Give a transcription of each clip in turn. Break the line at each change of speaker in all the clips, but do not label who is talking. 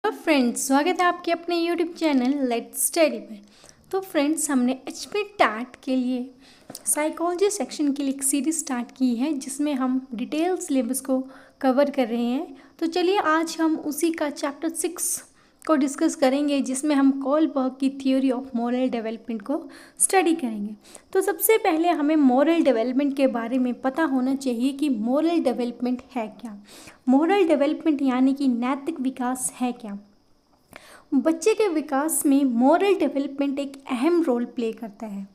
Friends, स्वागत है आपके अपने यूट्यूब चैनल लेट्स स्टडी में। तो फ्रेंड्स, हमने एचपी टैट के लिए साइकोलॉजी सेक्शन के लिए एक सीरीज स्टार्ट की है जिसमें हम डिटेल सिलेबस को कवर कर रहे हैं। तो चलिए आज हम उसी का चैप्टर 6 को डिस्कस करेंगे जिसमें हम कोलबर्ग की थ्योरी ऑफ मॉरल डेवलपमेंट को स्टडी करेंगे। तो सबसे पहले हमें मॉरल डेवलपमेंट के बारे में पता होना चाहिए कि मॉरल डेवलपमेंट है क्या। मॉरल डेवलपमेंट यानी कि नैतिक विकास है क्या। बच्चे के विकास में मॉरल डेवलपमेंट एक अहम रोल प्ले करता है।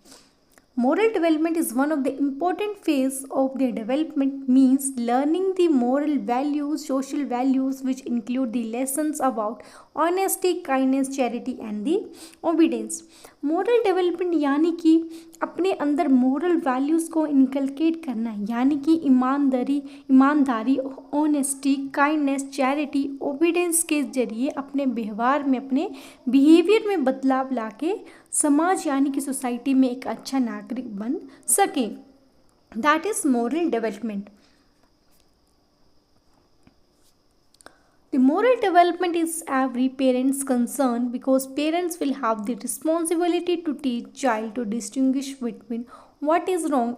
Moral development is one of the important phase of the development, means learning the moral values, social values which include the lessons about honesty, kindness, charity and the obedience. Moral development यानी कि अपने अंदर moral values को inculcate करना, यानी कि ईमानदारी, honesty, kindness, charity, obedience के जरिए अपने व्यवहार में, अपने behavior में बदलाव लाके समाज यानी कि सोसाइटी में एक अच्छा नागरिक बन सके। That is moral development. The moral development is every parents concern because parents will have the responsibility to teach child to distinguish between what is wrong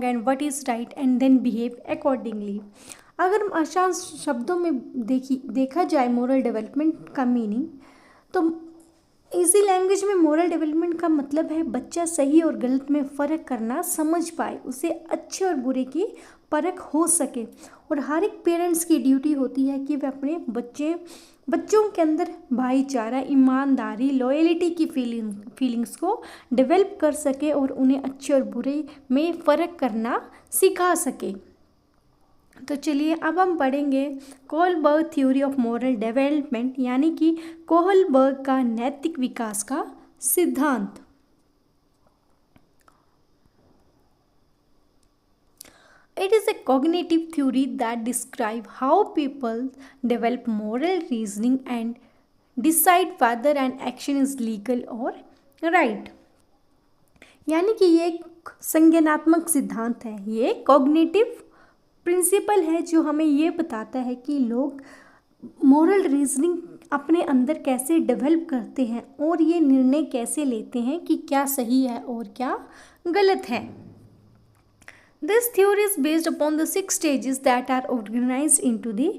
and what is right and then behave accordingly। अगर आसान शब्दों में देखा जाए moral development का meaning, तो easy language में moral development का मतलब है बच्चा सही और गलत में फ़र्क करना समझ पाए, उसे अच्छे और बुरे की परख हो सके। और हर एक पेरेंट्स की ड्यूटी होती है कि वे अपने बच्चों के अंदर भाईचारा, ईमानदारी, लॉयल्टी की फीलिंग्स को डेवलप कर सके और उन्हें अच्छे और बुरे में फ़र्क करना सिखा सके। तो चलिए अब हम पढ़ेंगे Kohlberg theory of moral development, यानी कि कोहलबर्ग का नैतिक विकास का सिद्धांत। It is a cognitive theory that describes how people develop moral reasoning and decide whether an action is legal or right। यानी कि ये एक संज्ञानात्मक सिद्धांत है, ये कॉग्निटिव प्रिंसिपल है जो हमें ये बताता है कि लोग मोरल रीजनिंग अपने अंदर कैसे डेवलप करते हैं और ये निर्णय कैसे लेते हैं कि क्या सही है और क्या गलत है। This theory is based upon the 6 stages that are organized into the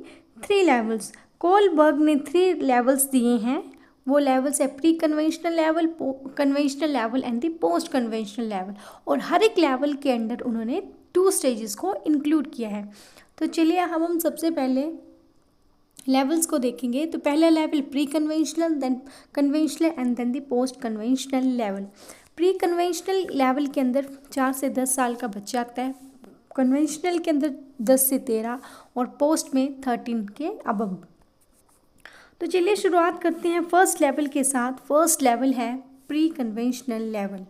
3 levels. Kohlberg ने 3 लेवल्स दिए हैं। वो लेवल्स है pre conventional level, conventional level and the post conventional level. और हर एक लेवल के अंदर उन्होंने 2 स्टेजेस को इंक्लूड किया है। तो चलिए हम सबसे पहले लेवल्स को देखेंगे। तो पहला level pre conventional, then conventional and then the post conventional level. Pre conventional level के अंदर 4 से 10 साल का बच्चा आता है, कन्वेंशनल के अंदर 10 से 13 और पोस्ट में 13 के अबव। तो चलिए शुरुआत करते हैं फर्स्ट लेवल के साथ। फर्स्ट लेवल है प्री कन्वेंशनल लेवल।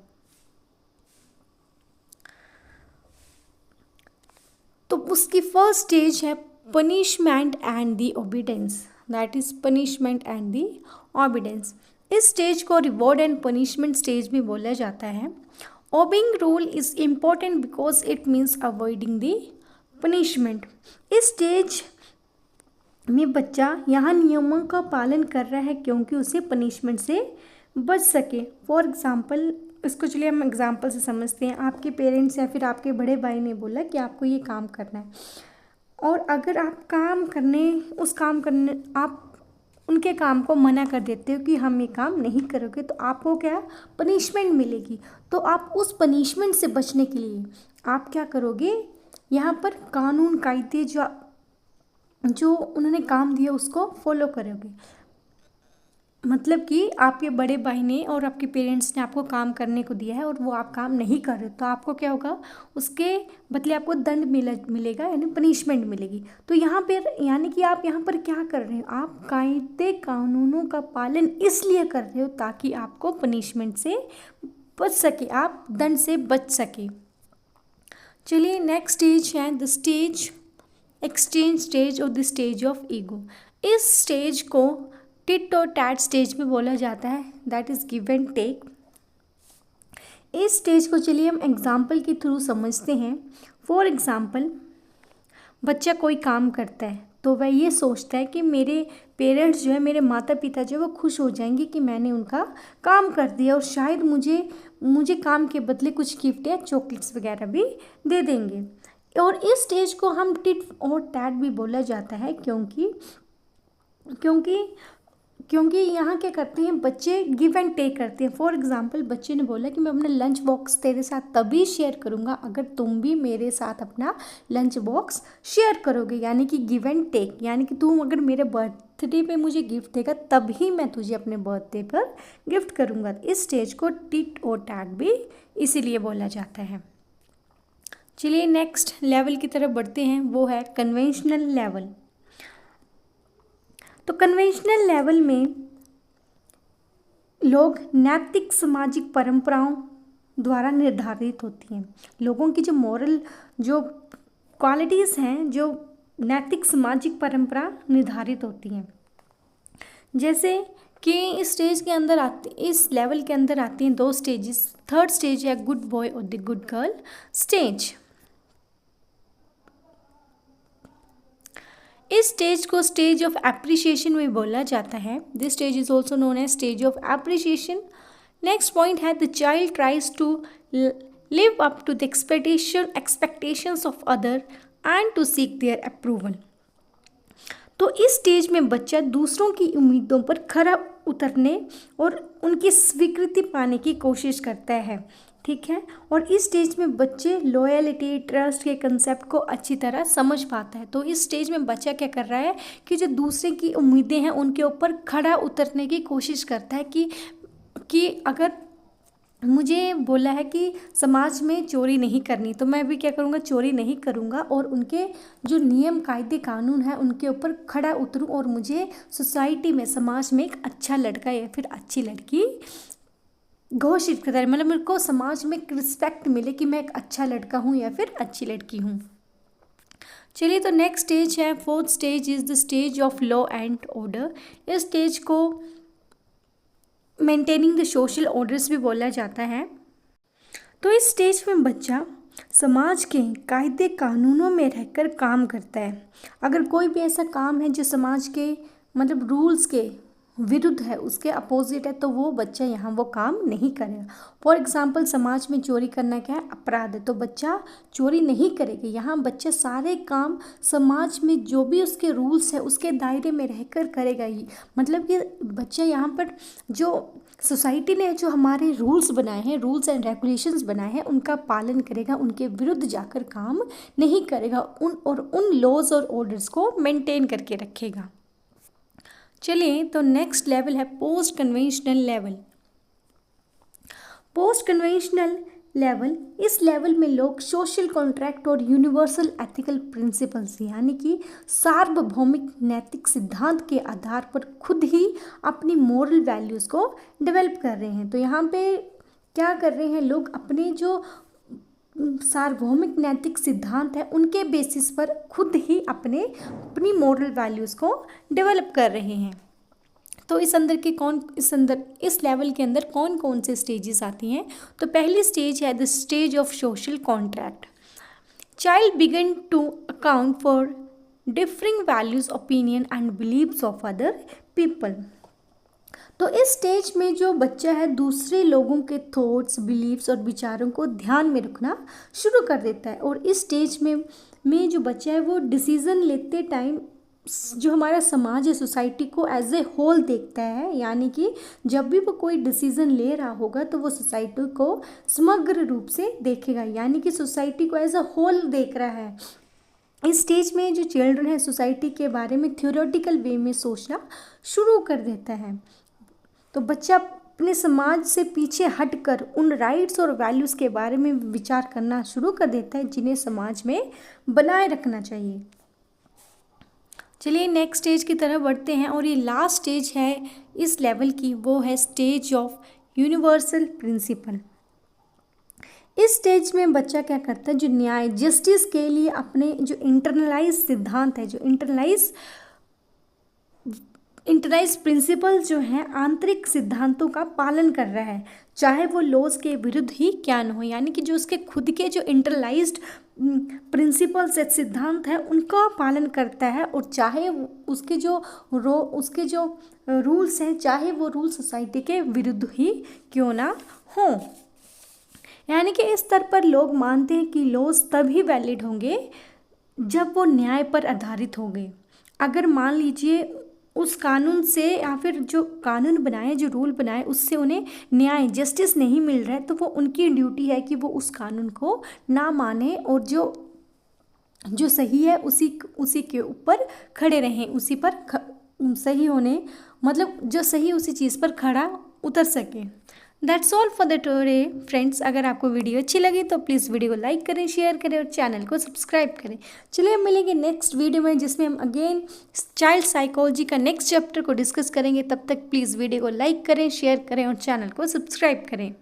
तो उसकी फर्स्ट स्टेज है punishment and the obedience, that is punishment and the obedience. इस स्टेज को रिवॉर्ड एंड पनिशमेंट स्टेज भी बोला जाता है। Obeying rule is important because it means avoiding the punishment. इस स्टेज में बच्चा यहाँ नियमों का पालन कर रहा है क्योंकि उसे पनिशमेंट से बच सके। फॉर एग्जाम्पल, इसको चलिए हम एग्जाम्पल से समझते हैं। आपके पेरेंट्स या फिर आपके बड़े भाई ने बोला कि आपको ये काम करना है, और अगर आप आप उनके काम को मना कर देते हो कि हम ये काम नहीं करोगे, तो आपको क्या पनिशमेंट मिलेगी। तो आप उस पनिशमेंट से बचने के लिए आप क्या करोगे, यहाँ पर कानून कायदे जो उन्होंने काम दिया उसको फॉलो करोगे। मतलब कि आपके बड़े भाई ने और आपके पेरेंट्स ने आपको काम करने को दिया है और वो आप काम नहीं कर रहे, तो आपको क्या होगा, उसके बदले आपको दंड मिलेगा, यानी पनिशमेंट मिलेगी। तो यहाँ पर यानी कि आप यहाँ पर क्या कर रहे हो, आप कायदे कानूनों का पालन इसलिए कर रहे हो ताकि आपको पनिशमेंट से बच सके, आप दंड से बच सके। चलिए नेक्स्ट स्टेज है द स्टेज एक्सचेंज स्टेज और द स्टेज ऑफ ईगो। इस स्टेज को टिट और टैट स्टेज में बोला जाता है, that is give and take. इस स्टेज को चलिए हम एग्जाम्पल के थ्रू समझते हैं। फॉर एग्जाम्पल, बच्चा कोई काम करता है तो वह ये सोचता है कि मेरे पेरेंट्स जो है, मेरे माता पिता जो है वो खुश हो जाएंगे कि मैंने उनका काम कर दिया, और शायद मुझे मुझे काम के बदले कुछ गिफ्ट या चॉकलेट्स वगैरह भी दे देंगे। और इस स्टेज को हम टिट और टैट भी बोला जाता है, क्योंकि क्योंकि क्योंकि यहाँ क्या करते हैं बच्चे, गिव एंड टेक करते हैं। फॉर एग्जाम्पल, बच्चे ने बोला कि मैं अपना लंच बॉक्स तेरे साथ तभी शेयर करूँगा अगर तुम भी मेरे साथ अपना लंच बॉक्स शेयर करोगे, यानी कि गिव एंड टेक, यानी कि तुम अगर मेरे बर्थडे पे मुझे गिफ्ट देगा तभी मैं तुझे अपने बर्थडे पर गिफ्ट करूँगा। इस स्टेज को टिट और टैट भी इसीलिए बोला जाता है। चलिए नेक्स्ट लेवल की तरफ बढ़ते हैं, वो है कन्वेंशनल लेवल। तो कन्वेंशनल लेवल में लोग नैतिक सामाजिक परंपराओं द्वारा निर्धारित होती हैं। लोगों की जो मॉरल जो क्वालिटीज़ हैं, जो नैतिक सामाजिक परंपरा निर्धारित होती हैं। जैसे कि इस स्टेज के अंदर इस लेवल के अंदर आती हैं 2 स्टेजेस। थर्ड स्टेज है गुड बॉय और द गुड गर्ल स्टेज। इस स्टेज को स्टेज ऑफ एप्रिसिएशन में बोला जाता है। This stage is also known as stage of appreciation. Next point है the child tries to live up to the expectations of other and to seek their approval. तो इस stage में बच्चा दूसरों की उम्मीदों पर खरा उतरने और उनकी स्वीकृति पाने की कोशिश करता है, ठीक है। और इस स्टेज में बच्चे लॉयल्टी, ट्रस्ट के कंसेप्ट को अच्छी तरह समझ पाता है। तो इस स्टेज में बच्चा क्या कर रहा है कि जो दूसरे की उम्मीदें हैं उनके ऊपर खड़ा उतरने की कोशिश करता है कि अगर मुझे बोला है कि समाज में चोरी नहीं करनी, तो मैं भी क्या करूँगा, चोरी नहीं करूँगा, और उनके जो नियम कायदे कानून हैं उनके ऊपर खड़ा उतरूँ, और मुझे सोसाइटी में, समाज में एक अच्छा लड़का या फिर अच्छी लड़की घोषित करता है। मतलब मेरे को समाज में एक रिस्पेक्ट मिले कि मैं एक अच्छा लड़का हूँ या फिर अच्छी लड़की हूँ। चलिए, तो नेक्स्ट स्टेज है, fourth stage is the stage of law and order. इस स्टेज को मेंटेनिंग द सोशल ऑर्डर्स भी बोला जाता है। तो इस स्टेज में बच्चा समाज के कायदे कानूनों में रहकर काम करता है। अगर कोई भी ऐसा काम है जो समाज के मतलब रूल्स के विरुद्ध है, उसके अपोजिट है, तो वो बच्चा यहाँ वो काम नहीं करेगा। फॉर एग्जाम्पल, समाज में चोरी करना क्या है, अपराध है, तो बच्चा चोरी नहीं करेगा। यहाँ बच्चा सारे काम समाज में जो भी उसके रूल्स है उसके दायरे में रहकर करेगा ही। मतलब कि बच्चा यहाँ पर जो सोसाइटी ने जो हमारे रूल्स बनाए हैं, रूल्स एंड रेगुलेशंस बनाए हैं, उनका पालन करेगा, उनके विरुद्ध जाकर काम नहीं करेगा, उन लॉज और ऑर्डर्स को मेंटेन करके रखेगा। चलिए, तो नेक्स्ट लेवल है post conventional level. Post conventional level, इस लेवल में लोग सोशल कॉन्ट्रैक्ट और यूनिवर्सल एथिकल प्रिंसिपल्स यानी कि सार्वभौमिक नैतिक सिद्धांत के आधार पर खुद ही अपनी मोरल वैल्यूज़ को डेवलप कर रहे हैं। तो यहाँ पे क्या कर रहे हैं लोग, अपने जो सार्वभौमिक नैतिक सिद्धांत है उनके बेसिस पर खुद ही अपनी मोरल वैल्यूज़ को डेवलप कर रहे हैं। तो इस लेवल के अंदर कौन कौन से स्टेजेस आती हैं। तो पहली स्टेज है the stage of social contract. Child begin to account for differing values, opinion and beliefs of other people. तो इस स्टेज में जो बच्चा है दूसरे लोगों के थॉट्स, बिलीव्स और विचारों को ध्यान में रखना शुरू कर देता है। और इस स्टेज में जो बच्चा है वो डिसीज़न लेते टाइम जो हमारा समाज है, सोसाइटी को एज ए होल देखता है, यानी कि जब भी वो कोई डिसीज़न ले रहा होगा तो वो सोसाइटी को समग्र रूप से देखेगा, यानी कि सोसाइटी को एज अ होल देख रहा है। इस स्टेज में जो चिल्ड्रन है सोसाइटी के बारे में थ्योरेटिकल वे में सोचना शुरू कर देता है। तो बच्चा अपने समाज से पीछे हटकर उन राइट्स और वैल्यूज़ के बारे में विचार करना शुरू कर देता है जिन्हें समाज में बनाए रखना चाहिए। चलिए नेक्स्ट स्टेज की तरफ बढ़ते हैं, और ये लास्ट स्टेज है इस लेवल की, वो है स्टेज ऑफ यूनिवर्सल प्रिंसिपल। इस स्टेज में बच्चा क्या करता है, जो न्याय, जस्टिस के लिए अपने जो इंटरनलाइज सिद्धांत है, जो इंटरनलाइज इंटरनाइज प्रिंसिपल जो है आंतरिक सिद्धांतों का पालन कर रहा है, चाहे वो लॉज के विरुद्ध ही क्या न हो। यानी कि जो उसके खुद के जो इंटरलाइज्ड प्रिंसिपल्स है, सिद्धांत है, उनका पालन करता है, और चाहे उसके जो रूल्स हैं, चाहे वो रूल सोसाइटी के विरुद्ध ही क्यों ना हो। यानी कि इस स्तर पर लोग मानते हैं कि लॉज तभी वैलिड होंगे जब वो न्याय पर आधारित होंगे। अगर मान लीजिए उस कानून से या फिर जो कानून बनाए, जो रूल बनाए, उससे उन्हें न्याय जस्टिस नहीं मिल रहा है, तो वो उनकी ड्यूटी है कि वो उस कानून को ना माने और जो सही है उसी के ऊपर खड़े रहें, उसी पर सही होने, मतलब जो सही उसी चीज़ पर खड़ा उतर सके। That's all for the today friends. अगर आपको वीडियो अच्छी लगी तो प्लीज़ वीडियो को लाइक करें, शेयर करें और चैनल को सब्सक्राइब करें। चलिए हम मिलेंगे नेक्स्ट वीडियो में, जिसमें हम अगेन चाइल्ड साइकोलॉजी का नेक्स्ट चैप्टर को डिस्कस करेंगे। तब तक प्लीज़ वीडियो को लाइक करें, शेयर करें और चैनल को सब्सक्राइब करें।